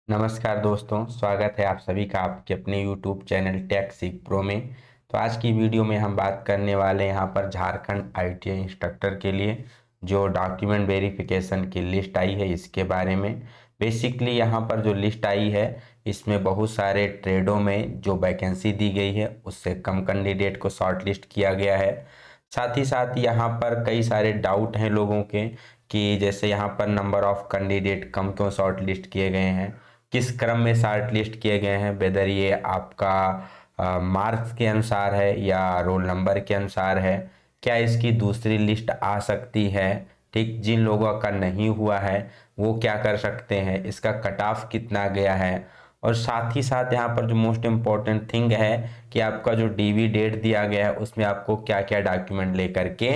नमस्कार दोस्तों, स्वागत है आप सभी का आपके अपने YouTube चैनल टेक सीख प्रो में। तो आज की वीडियो में हम बात करने वाले हैं यहाँ पर झारखंड ITI इंस्ट्रक्टर के लिए जो डॉक्यूमेंट वेरिफिकेशन की लिस्ट आई है इसके बारे में। बेसिकली यहाँ पर जो लिस्ट आई है इसमें बहुत सारे ट्रेडों में जो वैकेंसी दी गई है उससे कम कैंडिडेट को शॉर्ट लिस्ट किया गया है। साथ ही साथ यहाँ पर कई सारे डाउट हैं लोगों के कि जैसे यहाँ पर नंबर ऑफ कैंडिडेट कम क्यों शॉर्ट लिस्ट किए गए हैं, किस क्रम में शॉर्ट लिस्ट किए गए हैं, वेदर ये आपका मार्क्स के अनुसार है या रोल नंबर के अनुसार है, क्या इसकी दूसरी लिस्ट आ सकती है। ठीक, जिन लोगों का नहीं हुआ है वो क्या कर सकते हैं, इसका कट ऑफ कितना गया है, और साथ ही साथ यहाँ पर जो मोस्ट इम्पोर्टेंट थिंग है कि आपका जो डीवी डेट दिया गया है उसमें आपको क्या क्या डॉक्यूमेंट लेकर के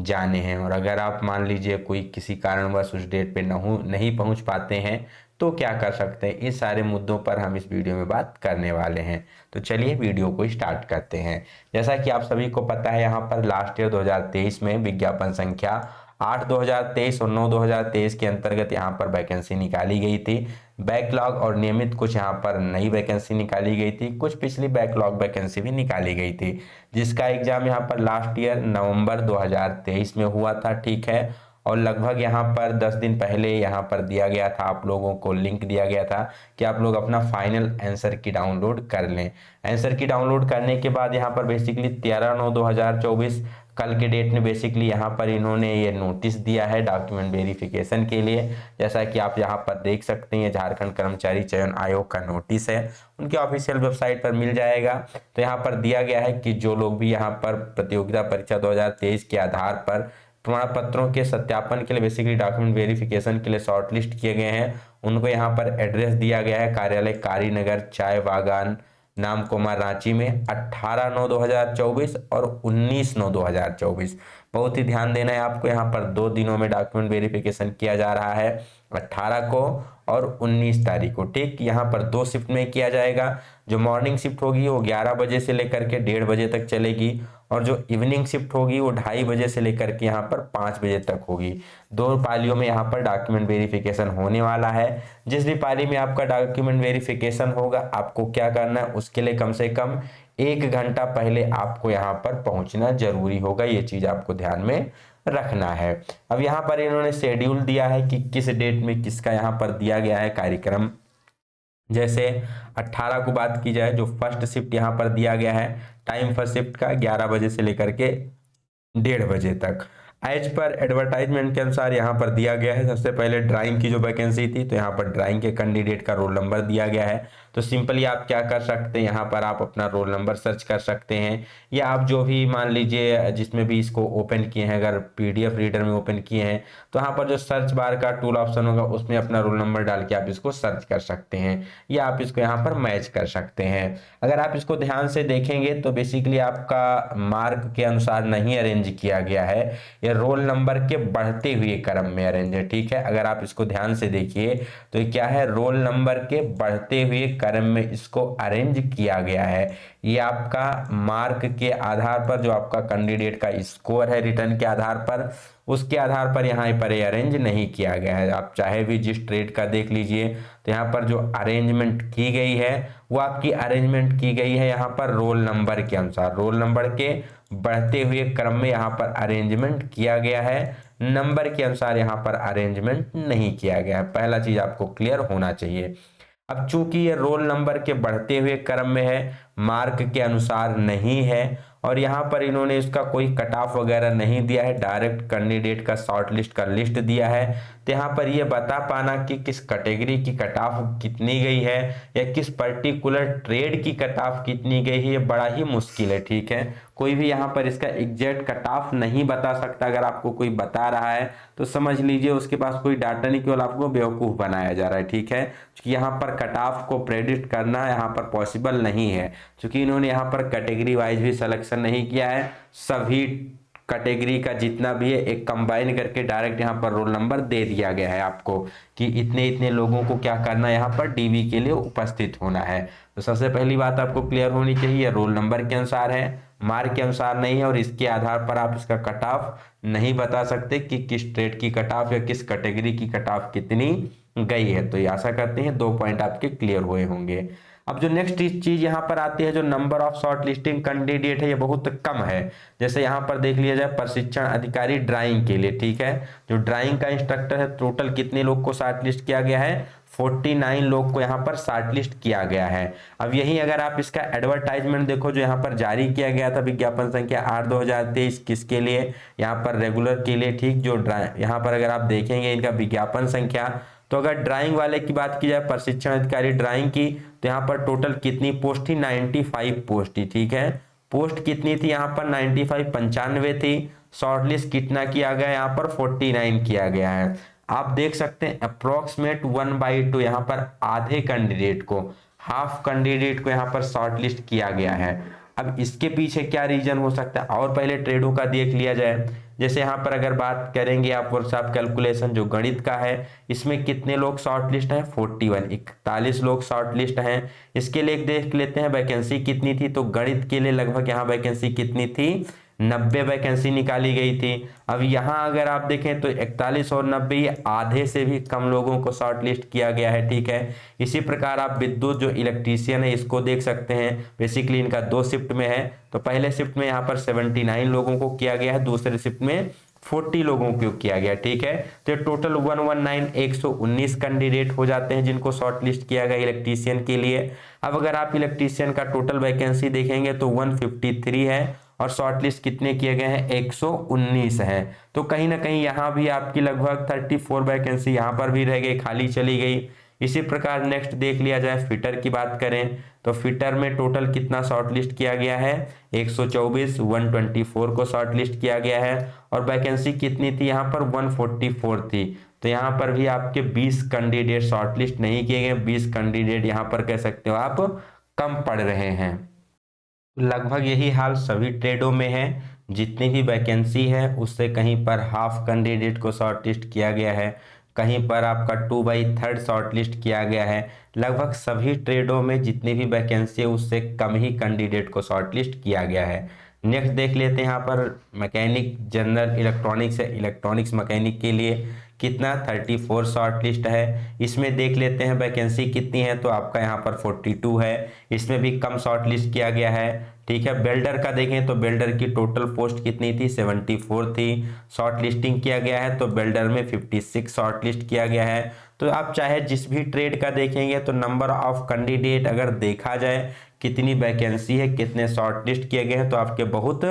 जाने हैं, और अगर आप मान लीजिए कोई किसी कारणवश उस डेट पे नहीं पहुंच पाते हैं तो क्या कर सकते हैं। इस सारे मुद्दों पर हम इस वीडियो में बात करने वाले हैं। तो चलिए वीडियो को स्टार्ट करते हैं। जैसा कि आप सभी को पता है यहाँ पर लास्ट ईयर 2023 में विज्ञापन संख्या 8/2023 और 9/2023 के अंतर्गत यहाँ पर वैकेंसी निकाली गई थी। बैकलॉग और नियमित कुछ यहाँ पर नई वैकेंसी निकाली गई थी, कुछ पिछली बैकलॉग वैकेंसी भी निकाली गई थी, जिसका एग्जाम यहाँ पर लास्ट ईयर नवंबर 2023 में हुआ था। ठीक है, और लगभग यहाँ पर 10 दिन पहले यहाँ पर दिया गया था, आप लोगों को लिंक दिया गया था कि आप लोग अपना फाइनल आंसर की डाउनलोड कर लें। आंसर की डाउनलोड करने के बाद यहाँ पर बेसिकली 13/9/2024 कल के डेट में बेसिकली यहाँ पर इन्होंने ये नोटिस दिया है डॉक्यूमेंट वेरिफिकेशन के लिए। जैसा कि आप यहाँ पर देख सकते हैं, झारखंड कर्मचारी चयन आयोग का नोटिस है, उनके ऑफिशियल वेबसाइट पर मिल जाएगा। तो यहाँ पर दिया गया है कि जो लोग भी यहाँ पर प्रतियोगिता परीक्षा 2023 के आधार पर प्रमाण पत्रों के सत्यापन के लिए बेसिकली डॉक्यूमेंट वेरिफिकेशन के लिए शॉर्ट लिस्ट किए गए हैं, उनको यहाँ पर एड्रेस दिया गया है कार्यालय कारीनगर चाय बागान नाम कुमार रांची में 18/9/2024 और 19/9/2024। बहुत ही ध्यान देना है आपको, यहाँ पर 2 दिनों में डॉक्यूमेंट वेरिफिकेशन किया जा रहा है, 18 को और 19 तारीख को। ठीक, यहाँ पर 2 शिफ्ट में किया जाएगा। जो मॉर्निंग शिफ्ट होगी वो 11 बजे से लेकर के 1:30 बजे तक चलेगी, और जो इवनिंग शिफ्ट होगी वो 2:30 बजे से लेकर के यहाँ पर 5 बजे तक होगी। 2 पालियों में यहाँ पर डॉक्यूमेंट वेरिफिकेशन होने वाला है। जिस भी पाली में आपका डॉक्यूमेंट वेरिफिकेशन होगा आपको क्या करना है, उसके लिए कम से कम 1 घंटा पहले आपको यहाँ पर पहुंचना जरूरी होगा। ये चीज आपको ध्यान में रखना है। अब यहाँ पर इन्होंने शेड्यूल दिया है कि किस डेट में किसका यहाँ पर दिया गया है कार्यक्रम। जैसे 18 को बात की जाए, जो फर्स्ट शिफ्ट यहाँ पर दिया गया है, टाइम फर्स्ट शिफ्ट का 11 बजे से लेकर के 1:30 बजे तक। एज पर एडवर्टाइजमेंट के अनुसार यहाँ पर दिया गया है। सबसे पहले ड्राइंग की जो वैकेंसी थी तो यहाँ पर ड्राइंग के कैंडिडेट का रोल नंबर दिया गया है। तो सिंपली आप क्या कर सकते हैं, यहाँ पर आप अपना रोल नंबर सर्च कर सकते हैं, या आप जो भी मान लीजिए जिसमें भी इसको ओपन किए हैं, अगर PDF रीडर में ओपन किए हैं तो यहाँ पर जो सर्च बार का टूल ऑप्शन होगा उसमें अपना रोल नंबर डाल के आप इसको सर्च कर सकते हैं, या आप इसको यहाँ पर मैच कर सकते हैं। अगर आप इसको ध्यान से देखेंगे तो बेसिकली आपका मार्क के अनुसार नहीं अरेंज किया गया है, ये रोल नंबर के बढ़ते हुए क्रम में अरेंज है। ठीक है, अगर आप इसको ध्यान से देखिए तो ये क्या है, रोल नंबर के बढ़ते हुए क्रम में इसको अरेंज किया गया है। ये आपका मार्क के आधार पर, जो आपका कैंडिडेट का स्कोर है रिटर्न के आधार पर, उसके आधार पर यहाँ पर अरेंज नहीं किया गया है। आप चाहे भी जिस ट्रेड का देख लीजिए तो यहाँ पर जो अरेंजमेंट की गई है वो आपकी अरेंजमेंट की गई है यहाँ पर रोल नंबर के अनुसार, रोल नंबर के बढ़ते हुए क्रम में यहाँ पर अरेंजमेंट किया गया है, नंबर के अनुसार यहाँ पर अरेंजमेंट नहीं किया गया है। पहला चीज आपको क्लियर होना चाहिए। अब चूंकि ये रोल नंबर के बढ़ते हुए क्रम में है, मार्क के अनुसार नहीं है, और यहाँ पर इन्होंने इसका कोई कट ऑफ वगैरह नहीं दिया है, डायरेक्ट कैंडिडेट का शॉर्ट लिस्ट का लिस्ट दिया है। तो यहाँ पर ये बता पाना कि किस कैटेगरी की कट ऑफ कितनी गई है या किस पर्टिकुलर ट्रेड की कट ऑफ कितनी गई है, ये बड़ा ही मुश्किल है। ठीक है, कोई भी यहाँ पर इसका एग्जैक्ट कट ऑफ नहीं बता सकता। अगर आपको कोई बता रहा है तो समझ लीजिए उसके पास कोई डाटा नहीं, केवल आपको बेवकूफ बनाया जा रहा है। ठीक है, क्योंकि यहाँ पर कट ऑफ को प्रेडिक्ट करना यहाँ पर पॉसिबल नहीं है, क्योंकि इन्होंने यहाँ पर कैटेगरी वाइज भी सिलेक्शन नहीं किया है। सभी कैटेगरी का जितना भी है एक कंबाइन करके डायरेक्ट यहाँ पर रोल नंबर दे दिया गया है आपको कि इतने इतने लोगों को क्या करना है, यहाँ पर डीवी के लिए उपस्थित होना है। तो सबसे पहली बात आपको क्लियर होनी चाहिए, रोल नंबर के अनुसार है, मार्क के अनुसार नहीं है, और इसके आधार पर आप इसका कट ऑफ नहीं बता सकते कि किस ट्रेड की कट ऑफ या किस कैटेगरी की कट ऑफ कितनी गई है। तो ये आशा करते हैं 2 पॉइंट आपके क्लियर हुए होंगे। अब जो नेक्स्ट चीज यहाँ पर आती है, जो number of short listing candidate है ये बहुत कम है। जैसे यहाँ पर देख लिया जाए प्रशिक्षण अधिकारी ड्राइंग के लिए, ठीक है, जो ड्राइंग का इंस्ट्रक्टर है, टोटल कितने लोग को शॉर्ट लिस्ट किया गया है, 49 लोग को यहाँ पर शॉर्ट लिस्ट किया गया है। अब यही अगर आप इसका एडवर्टाइजमेंट देखो जो यहाँ पर जारी किया गया था, विज्ञापन संख्या 8/2023, किसके लिए, यहाँ पर रेगुलर के लिए, ठीक, जो यहाँ पर अगर आप देखेंगे इनका विज्ञापन संख्या, तो अगर ड्राइंग वाले की बात की जाए, प्रशिक्षण अधिकारी ड्राइंग की, तो यहाँ पर टोटल कितनी पोस्ट थी, 95 पोस्ट थी, ठीक है। पोस्ट कितनी थी यहाँ पर, 95, 95 थी। शॉर्टलिस्ट कितना किया गया, यहाँ पर 49 किया गया है। आप देख सकते हैं अप्रोक्सीमेट 1/2, यहाँ पर आधे कैंडिडेट को, हाफ कैंडिडेट को यहाँ पर शॉर्टलिस्ट किया गया है। अब इसके पीछे क्या रीजन हो सकता है, और पहले ट्रेडों का देख लिया जाए। जैसे यहाँ पर अगर बात करेंगे आप व्हाट्सएप कैलकुलेशन जो गणित का है, इसमें कितने लोग शॉर्ट लिस्ट हैं, 41 लोग शॉर्ट लिस्ट हैं। इसके लिए देख लेते हैं वैकेंसी कितनी थी, तो गणित के लिए लगभग यहाँ वैकेंसी कितनी थी, 90 वैकेंसी निकाली गई थी। अब यहाँ अगर आप देखें तो 41 और 90 आधे से भी कम लोगों को शॉर्ट लिस्ट किया गया है, ठीक है। इसी प्रकार आप विद्युत जो इलेक्ट्रीशियन है इसको देख सकते हैं, बेसिकली इनका 2 शिफ्ट में है, तो पहले शिफ्ट में यहाँ पर 79 लोगों को किया गया है, दूसरे शिफ्ट में 40 लोगों को किया गया, ठीक है। तो टोटल 119 कैंडिडेट हो जाते हैं जिनको शॉर्ट लिस्ट किया गया इलेक्ट्रीशियन के लिए। अब अगर आप इलेक्ट्रीशियन का टोटल वैकेंसी देखेंगे तो 153 है और शॉर्ट लिस्ट कितने किए गए हैं, 119 है। तो कहीं ना कहीं यहाँ भी आपकी लगभग 34 वैकेंसी यहाँ पर भी रह गई, खाली चली गई। इसी प्रकार नेक्स्ट देख लिया जाए, फिटर की बात करें तो फिटर में टोटल कितना शॉर्ट लिस्ट किया गया है, 124, 124 को शॉर्ट लिस्ट किया गया है। और वैकेंसी कितनी थी यहाँ पर, 144 थी। तो यहाँ पर भी आपके 20 कैंडिडेट शॉर्ट लिस्ट नहीं किए गए, 20 कैंडिडेट यहाँ पर कह सकते हो आप कम पड़ रहे हैं। लगभग यही हाल सभी ट्रेडों में है, जितनी भी वैकेंसी है उससे कहीं पर हाफ कैंडिडेट को शॉर्ट लिस्ट किया गया है, कहीं पर आपका 2/3 शॉर्ट लिस्ट किया गया है। लगभग सभी ट्रेडों में जितनी भी वैकेंसी है उससे कम ही कैंडिडेट को शॉर्ट लिस्ट किया गया है। नेक्स्ट देख लेते हैं यहाँ पर मैकेनिक जनरल इलेक्ट्रॉनिक्स है, इलेक्ट्रॉनिक्स मैकेनिक के लिए कितना 34 शॉर्ट लिस्ट है। इसमें देख लेते हैं वैकेंसी कितनी है, तो आपका यहाँ पर 42 है, इसमें भी कम शॉर्ट लिस्ट किया गया है, ठीक है। बेल्डर का देखें तो बेल्डर की टोटल पोस्ट कितनी थी, 74 थी। शॉर्ट लिस्टिंग किया गया है तो बेल्डर में 56 शॉर्ट लिस्ट किया गया है। तो आप चाहे जिस भी ट्रेड का देखेंगे तो नंबर ऑफ कैंडिडेट अगर देखा जाए, कितनी वैकेंसी है, कितने शॉर्ट लिस्ट किए गए हैं, तो आपके बहुत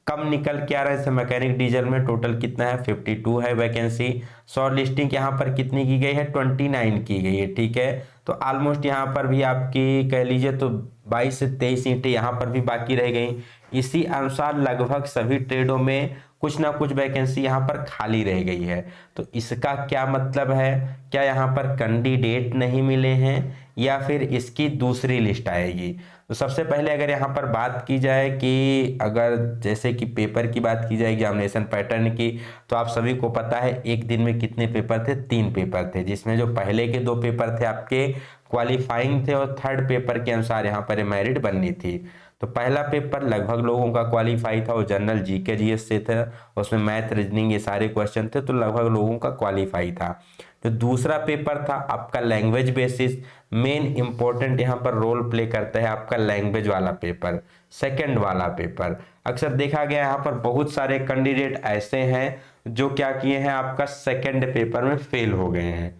कम निकल के आ रहा है। जैसे मैकेनिक डीजल में टोटल कितना है, 52 है वैकेंसी। शॉर्ट लिस्टिंग यहाँ पर कितनी की गई है, 29 की गई है, ठीक है। तो ऑलमोस्ट यहाँ पर भी आपकी कह लीजिए तो 22 से 23 सीटें यहाँ पर भी बाकी रह गई। इसी अनुसार लगभग सभी ट्रेडों में कुछ ना कुछ वैकेंसी यहाँ पर खाली रह गई है। तो इसका क्या मतलब है, क्या यहाँ पर कैंडिडेट नहीं मिले हैं या फिर इसकी दूसरी लिस्ट आएगी। तो सबसे पहले अगर यहाँ पर बात की जाए कि अगर जैसे कि पेपर की बात की जाए एग्जामिनेशन पैटर्न की, तो आप सभी को पता है एक दिन में कितने पेपर थे, 3 पेपर थे, जिसमें जो पहले के 2 पेपर थे आपके क्वालिफाइंग थे और थर्ड पेपर के अनुसार यहाँ पर मेरिट बननी थी। तो पहला पेपर लगभग लोगों का क्वालिफाई था, वो जनरल जीके जीएस से था, उसमें मैथ रीजनिंग ये सारे क्वेश्चन थे, तो लगभग लोगों का क्वालिफाई था। जो दूसरा पेपर था आपका लैंग्वेज बेसिस, मेन इंपॉर्टेंट यहाँ पर रोल प्ले करता है आपका लैंग्वेज वाला पेपर, सेकंड वाला पेपर। अक्सर देखा गया यहाँ पर बहुत सारे कैंडिडेट ऐसे हैं जो क्या किए हैं, आपका सेकंड पेपर में फेल हो गए हैं।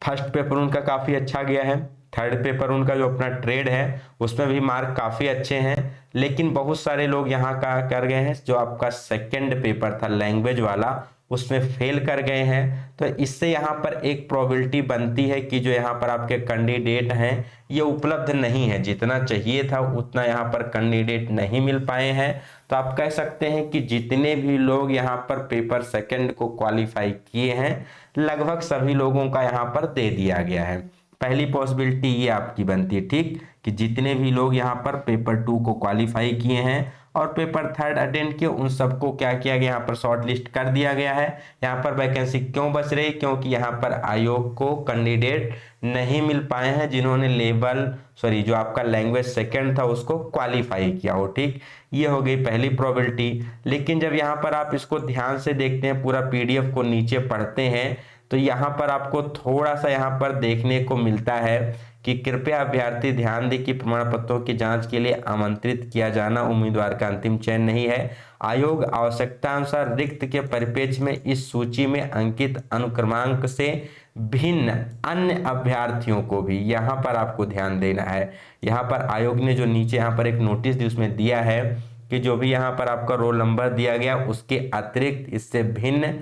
फर्स्ट पेपर उनका काफी अच्छा गया है, थर्ड पेपर उनका जो अपना ट्रेड है उसमें भी मार्क काफी अच्छे हैं, लेकिन बहुत सारे लोग यहाँ का कर गए हैं जो आपका सेकंड पेपर था लैंग्वेज वाला उसमें फेल कर गए हैं। तो इससे यहाँ पर एक प्रोबेबिलिटी बनती है कि जो यहाँ पर आपके कैंडिडेट हैं ये उपलब्ध नहीं है, जितना चाहिए था उतना यहाँ पर कैंडिडेट नहीं मिल पाए हैं। तो आप कह सकते हैं कि जितने भी लोग यहाँ पर पेपर सेकंड को क्वालिफाई किए हैं लगभग सभी लोगों का यहाँ पर दे दिया गया है। पहली पॉसिबिलिटी ये आपकी बनती है, ठीक, कि जितने भी लोग यहाँ पर पेपर 2 को क्वालिफाई किए हैं और पेपर थर्ड अटेंड किए उन सबको क्या किया गया, यहाँ पर शॉर्ट लिस्ट कर दिया गया है। यहाँ पर वैकेंसी क्यों बच रही, क्योंकि यहाँ पर आयोग को कैंडिडेट नहीं मिल पाए हैं जिन्होंने जो आपका लैंग्वेज सेकंड था उसको क्वालिफाई किया हो, ठीक। ये हो गई पहली प्रोबेबिलिटी। लेकिन जब यहाँ पर आप इसको ध्यान से देखते हैं, पूरा पीडीएफ को नीचे पढ़ते हैं, तो यहाँ पर आपको थोड़ा सा यहाँ पर देखने को मिलता है कि कृपया अभ्यर्थी ध्यान दें कि प्रमाण पत्रों की जांच के लिए आमंत्रित किया जाना उम्मीदवार का अंतिम चयन नहीं है। आयोग आवश्यकता अनुसार रिक्त के परिप्रेक्ष्य में इस सूची में अंकित अनुक्रमांक से भिन्न अन्य अभ्यर्थियों को भी यहाँ पर आपको ध्यान देना है। यहाँ पर आयोग ने जो नीचे यहाँ पर एक नोटिस दी उसमें दिया है कि जो भी यहाँ पर आपका रोल नंबर दिया गया उसके अतिरिक्त इससे भिन्न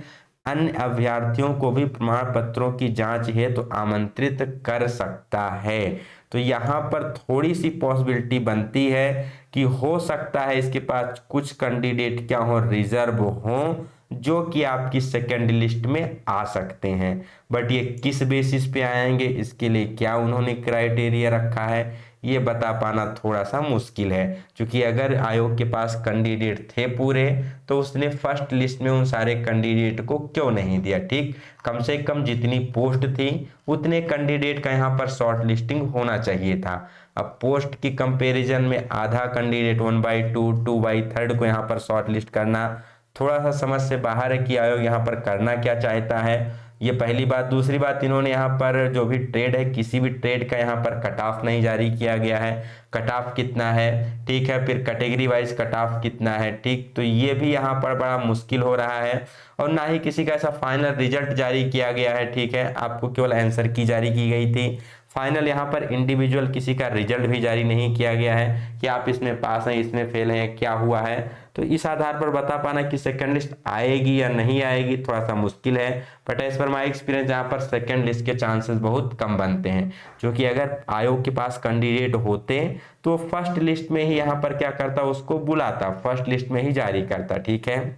अन्य अभ्यर्थियों को भी प्रमाण पत्रों की जांच हेतु आमंत्रित कर सकता है। तो यहाँ पर थोड़ी सी पॉसिबिलिटी बनती है कि हो सकता है इसके पास कुछ कैंडिडेट क्या हो, रिजर्व हो, जो कि आपकी सेकंड लिस्ट में आ सकते हैं। बट ये किस बेसिस पे आएंगे, इसके लिए क्या उन्होंने क्राइटेरिया रखा है, ये बता पाना थोड़ा सा मुश्किल है। क्योंकि अगर आयोग के पास कैंडिडेट थे पूरे तो उसने फर्स्ट लिस्ट में उन सारे कैंडिडेट को क्यों नहीं दिया। ठीक, कम से कम जितनी पोस्ट थी उतने कैंडिडेट का यहाँ पर शॉर्ट लिस्टिंग होना चाहिए था। अब पोस्ट की कंपैरिजन में आधा कैंडिडेट 1/2 2/3 को यहाँ पर शॉर्ट लिस्ट करना थोड़ा सा समझ से बाहर है कि आयोग यहाँ पर करना क्या चाहता है। ये पहली बात। दूसरी बात, इन्होंने यहाँ पर जो भी ट्रेड है किसी भी ट्रेड का यहाँ पर कट ऑफ नहीं जारी किया गया है। कट ऑफ कितना है, ठीक है, फिर कैटेगरी वाइज कट ऑफ कितना है, ठीक, तो ये भी यहाँ पर बड़ा मुश्किल हो रहा है। और ना ही किसी का ऐसा फाइनल रिजल्ट जारी किया गया है, ठीक है, आपको केवल आंसर की जारी की गई थी। फाइनल यहाँ पर इंडिविजुअल किसी का रिजल्ट भी जारी नहीं किया गया है कि आप इसमें पास हैं इसमें फेल हैं क्या हुआ है। तो इस आधार पर बता पाना कि सेकंड लिस्ट आएगी या नहीं आएगी थोड़ा सा मुश्किल है। But as per my experience यहाँ पर सेकंड लिस्ट के चांसेस बहुत कम बनते हैं, जो कि अगर आयोग के पास कैंडिडेट होते तो फर्स्ट लिस्ट में ही यहाँ पर क्या करता, उसको बुलाता, फर्स्ट लिस्ट में ही जारी करता। ठीक है,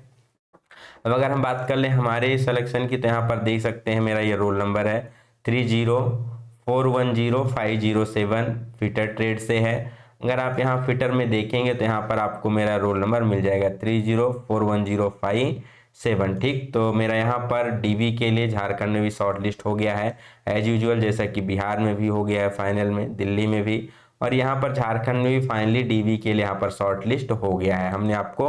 अब अगर हम बात कर लें हमारे सिलेक्शन की तो यहाँ पर देख सकते हैं मेरा ये रोल नंबर है 30410507 फिटर ट्रेड से है। अगर आप यहाँ फिटर में देखेंगे तो यहाँ पर आपको मेरा रोल नंबर मिल जाएगा 30410507। ठीक, तो मेरा यहाँ पर डीवी के लिए झारखंड में भी शॉर्ट लिस्ट हो गया है एज यूजुअल, जैसा कि बिहार में भी हो गया है फाइनल में, दिल्ली में भी, और यहाँ पर झारखंड में भी फाइनली डीवी के लिए यहाँ पर शॉर्ट लिस्ट हो गया है। हमने आपको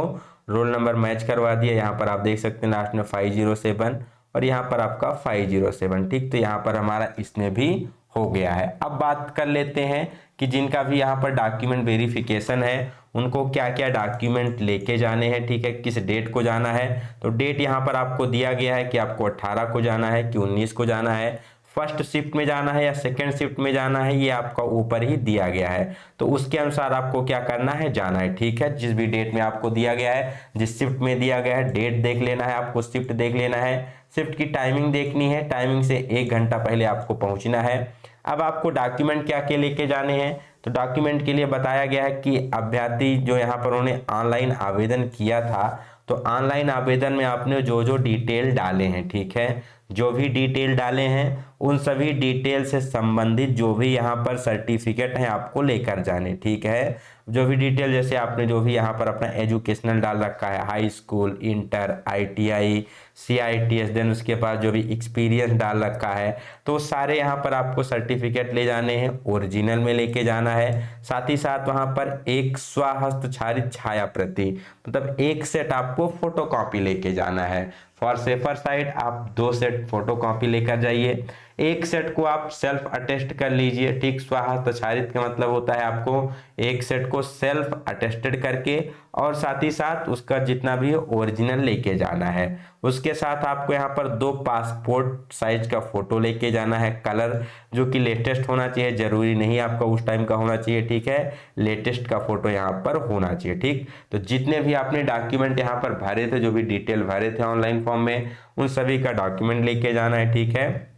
रोल नंबर मैच करवा दिया। यहाँ पर आप देख सकते हैं लास्ट में 507 और यहाँ पर आपका 507। ठीक, तो यहाँ पर हमारा इसमें भी हो गया है। अब बात कर लेते हैं कि जिनका भी यहाँ पर डॉक्यूमेंट वेरिफिकेशन है उनको क्या क्या डॉक्यूमेंट लेके जाने हैं। ठीक है, किस डेट को जाना है, तो डेट यहाँ पर आपको दिया गया है कि आपको 18 को जाना है कि 19 को जाना है, फर्स्ट शिफ्ट में जाना है या सेकंड शिफ्ट में जाना है, ये आपका ऊपर ही दिया गया है। तो उसके अनुसार आपको क्या करना है, जाना है। ठीक है, जिस भी डेट में आपको दिया गया है, जिस शिफ्ट में दिया गया है, डेट देख लेना है आपको, शिफ्ट देख लेना है, शिफ्ट की टाइमिंग देखनी है, टाइमिंग से 1 घंटा पहले आपको पहुंचना है। अब आपको डॉक्यूमेंट क्या क्या लेके जाने हैं, तो डॉक्यूमेंट के लिए बताया गया है कि अभ्यर्थी जो यहाँ पर उन्होंने ऑनलाइन आवेदन किया था, तो ऑनलाइन आवेदन में आपने जो जो डिटेल डाले हैं, ठीक है, जो भी डिटेल डाले हैं उन सभी डिटेल से संबंधित जो भी यहाँ पर सर्टिफिकेट हैं आपको लेकर जाने। ठीक है, जो भी डिटेल जैसे आपने जो भी यहाँ पर अपना एजुकेशनल डाल रखा है, high school, inter, ITI, CITS, then उसके पास जो भी एक्सपीरियंस डाल रखा है, तो सारे यहाँ पर आपको सर्टिफिकेट ले जाने हैं, ओरिजिनल में लेके जाना है। साथ ही साथ वहाँ पर एक स्वहस्तचालित छाया प्रति, मतलब एक सेट आपको फोटोकॉपी लेके जाना है। फॉर सेफर साइड आप 2 सेट फोटोकॉपी लेकर जाइए, एक सेट को आप सेल्फ अटेस्ट कर लीजिए। ठीक, स्वहस्ताक्षरित का मतलब होता है आपको एक सेट को सेल्फ अटेस्टेड करके और साथ ही साथ उसका जितना भी ओरिजिनल लेके जाना है। उसके साथ आपको यहाँ पर 2 पासपोर्ट साइज का फोटो लेके जाना है, कलर जो कि लेटेस्ट होना चाहिए, जरूरी नहीं आपका उस टाइम का होना चाहिए। ठीक है, लेटेस्ट का फोटो यहाँ पर होना चाहिए। ठीक, तो जितने भी आपने डॉक्यूमेंट यहाँ पर भरे थे, जो भी डिटेल भरे थे ऑनलाइन फॉर्म में, उन सभी का डॉक्यूमेंट लेके जाना है। ठीक है,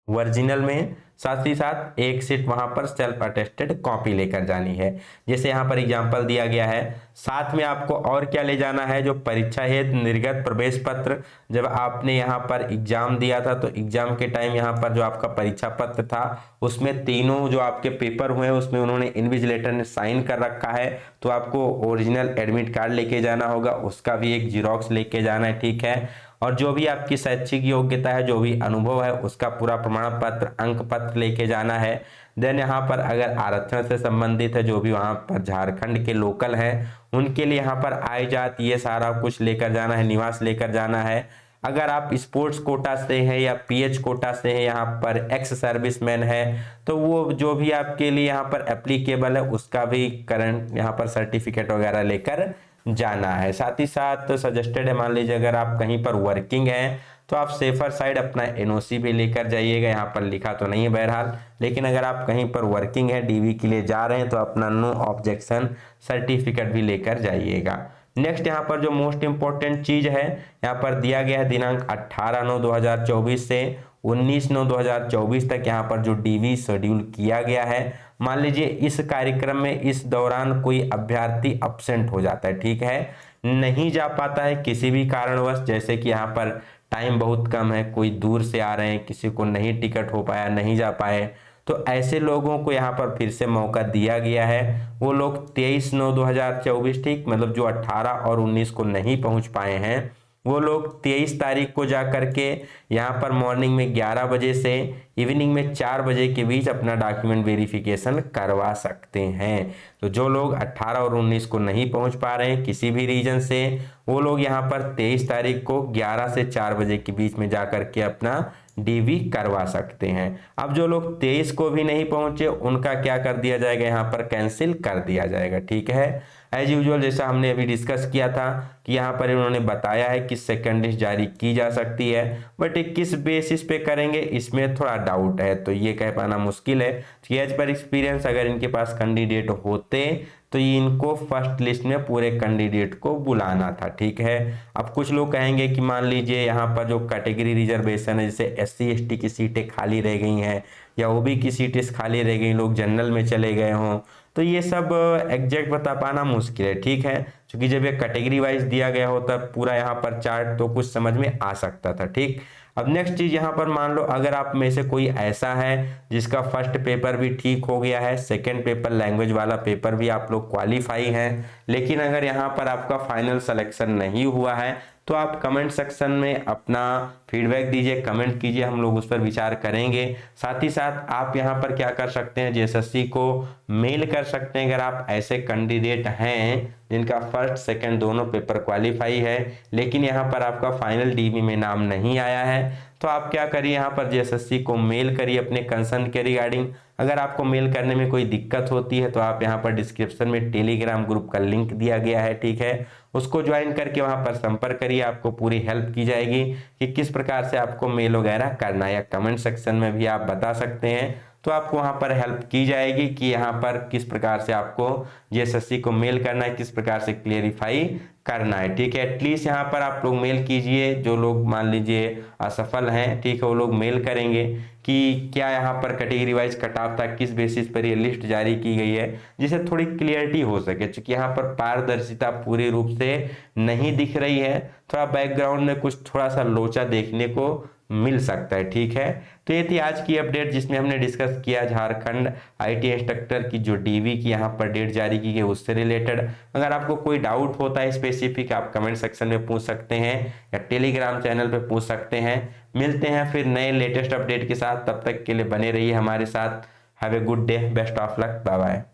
ओरिजिनल में, साथ ही साथ एक सेट वहां पर सेल्फ अटेस्टेड कॉपी लेकर जानी है, जैसे यहाँ पर एग्जांपल दिया गया है। साथ में आपको और क्या ले जाना है, जो परीक्षा हेतु निर्गत प्रवेश पत्र, जब आपने यहाँ पर एग्जाम दिया था तो एग्जाम के टाइम यहाँ पर जो आपका परीक्षा पत्र था उसमें तीनों जो आपके पेपर हुए उसमें उन्होंने इन्विजिलेटर ने साइन कर रखा है, तो आपको ओरिजिनल एडमिट कार्ड लेके जाना होगा, उसका भी एक जीरोक्स लेके जाना है। ठीक है, और जो भी आपकी शैक्षिक योग्यता है, जो भी अनुभव है, उसका पूरा प्रमाण पत्र, अंक पत्र लेके जाना है। देन यहाँ पर अगर आरक्षण से संबंधित है, जो भी वहाँ पर झारखंड के लोकल हैं उनके लिए यहाँ पर आय जात ये सारा कुछ लेकर जाना है, निवास लेकर जाना है। अगर आप स्पोर्ट्स कोटा से है या पीएच कोटा से है, यहाँ पर एक्स सर्विसमैन है, तो वो जो भी आपके लिए यहाँ पर एप्लीकेबल है उसका भी करंट यहाँ पर सर्टिफिकेट वगैरह लेकर जाना है। साथ ही साथ सजेस्टेड है, मान लीजिए अगर आप कहीं पर वर्किंग है तो आप सेफर साइड अपना एनओसी भी लेकर जाइएगा। यहाँ पर लिखा तो नहीं है बहरहाल, लेकिन अगर आप कहीं पर वर्किंग है, डीवी के लिए जा रहे हैं, तो अपना नो ऑब्जेक्शन सर्टिफिकेट भी लेकर जाइएगा। नेक्स्ट यहाँ पर जो मोस्ट इंपॉर्टेंट चीज है, यहाँ पर दिया गया है दिनांक 18/9/2024 से 19/9/2024 तक यहाँ पर जो डीवी शेड्यूल किया गया है। मान लीजिए इस कार्यक्रम में इस दौरान कोई अभ्यर्थी एब्सेंट हो जाता है, ठीक है, नहीं जा पाता है किसी भी कारणवश, जैसे कि यहाँ पर टाइम बहुत कम है, कोई दूर से आ रहे हैं, किसी को नहीं टिकट हो पाया, नहीं जा पाए, तो ऐसे लोगों को यहाँ पर फिर से मौका दिया गया है। वो लोग 23/9/2024, ठीक, मतलब जो 18 और 19 को नहीं पहुंच पाए हैं, वो लोग 23 तारीख को जा करके यहाँ पर मॉर्निंग में 11 बजे से इवनिंग में 4 बजे के बीच अपना डॉक्यूमेंट वेरिफिकेशन करवा सकते हैं। तो जो लोग 18 और 19 को नहीं पहुंच पा रहे हैं किसी भी रीजन से, वो लोग यहाँ पर 23 तारीख को 11 से 4 बजे के बीच में जा करके अपना डीवी करवा सकते हैं। अब जो लोग 23 को भी नहीं पहुंचे उनका क्या कर दिया जाएगा, यहाँ पर कैंसिल कर दिया जाएगा, ठीक है। एज यूजुअल जैसा हमने अभी डिस्कस किया था कि यहाँ पर इन्होंने बताया है कि सेकेंड लिस्ट जारी की जा सकती है, बट किस बेसिस पे करेंगे इसमें थोड़ा डाउट है, तो ये कह पाना मुश्किल है। एज पर एक्सपीरियंस अगर इनके पास कैंडिडेट होते तो इनको फर्स्ट लिस्ट में पूरे कैंडिडेट को बुलाना था, ठीक है। अब कुछ लोग कहेंगे कि मान लीजिए यहाँ पर जो कैटेगरी रिजर्वेशन है, जैसे SC ST की सीटें खाली रह गई हैं या OB की सीटें खाली रह गई, लोग जनरल में चले गए हों, तो ये सब एग्जैक्ट बता पाना मुश्किल है, ठीक है, क्योंकि जब ये कैटेगरी वाइज दिया गया होता पूरा यहाँ पर चार्ट तो कुछ समझ में आ सकता था, ठीक। अब नेक्स्ट चीज यहाँ पर मान लो अगर आप में से कोई ऐसा है जिसका फर्स्ट पेपर भी ठीक हो गया है, सेकंड पेपर लैंग्वेज वाला पेपर भी आप लोग क्वालिफाई हैं, लेकिन अगर यहाँ पर आपका फाइनल सिलेक्शन नहीं हुआ है, तो आप कमेंट सेक्शन में अपना फीडबैक दीजिए, कमेंट कीजिए, हम लोग उस पर विचार करेंगे। साथ ही साथ आप यहाँ पर क्या कर सकते हैं, JSSC को मेल कर सकते हैं अगर आप ऐसे कैंडिडेट हैं जिनका फर्स्ट सेकंड दोनों पेपर क्वालिफाई है, लेकिन यहाँ पर आपका फाइनल डीवी में नाम नहीं आया है, तो आप क्या करिए, यहाँ पर JSSC को मेल करिए अपने कंसर्न के रिगार्डिंग। अगर आपको मेल करने में कोई दिक्कत होती है तो आप यहाँ पर डिस्क्रिप्शन में टेलीग्राम ग्रुप का लिंक दिया गया है, ठीक है, उसको ज्वाइन करके वहां पर संपर्क करिए, आपको पूरी हेल्प की जाएगी कि किस प्रकार से आपको मेल वगैरह करना है, या कमेंट सेक्शन में भी आप बता सकते हैं, तो आपको वहां पर हेल्प की जाएगी कि यहाँ पर किस प्रकार से आपको JSSC को मेल करना है, किस प्रकार से क्लियरिफाई करना है, ठीक है। एटलीस्ट यहाँ पर आप लोग मेल कीजिए, जो लोग मान लीजिए असफल हैं, ठीक है, वो लोग मेल करेंगे कि क्या यहाँ पर कैटेगरी वाइज कट ऑफ था, किस बेसिस पर ये लिस्ट जारी की गई है, जिससे थोड़ी क्लियरिटी हो सके, क्योंकि यहाँ पर पारदर्शिता पूरी रूप से नहीं दिख रही है, थोड़ा बैकग्राउंड में कुछ थोड़ा सा लोचा देखने को मिल सकता है, ठीक है। तो ये थी आज की अपडेट जिसमें हमने डिस्कस किया झारखंड IT इंस्ट्रक्टर की जो डीवी की यहाँ पर डेट जारी की गई उससे रिलेटेड। अगर आपको कोई डाउट होता है स्पेसिफिक, आप कमेंट सेक्शन में पूछ सकते हैं या टेलीग्राम चैनल पे पूछ सकते हैं। मिलते हैं फिर नए लेटेस्ट अपडेट के साथ, तब तक के लिए बने रहिए हमारे साथ। Have a good day, best of luck, bye bye.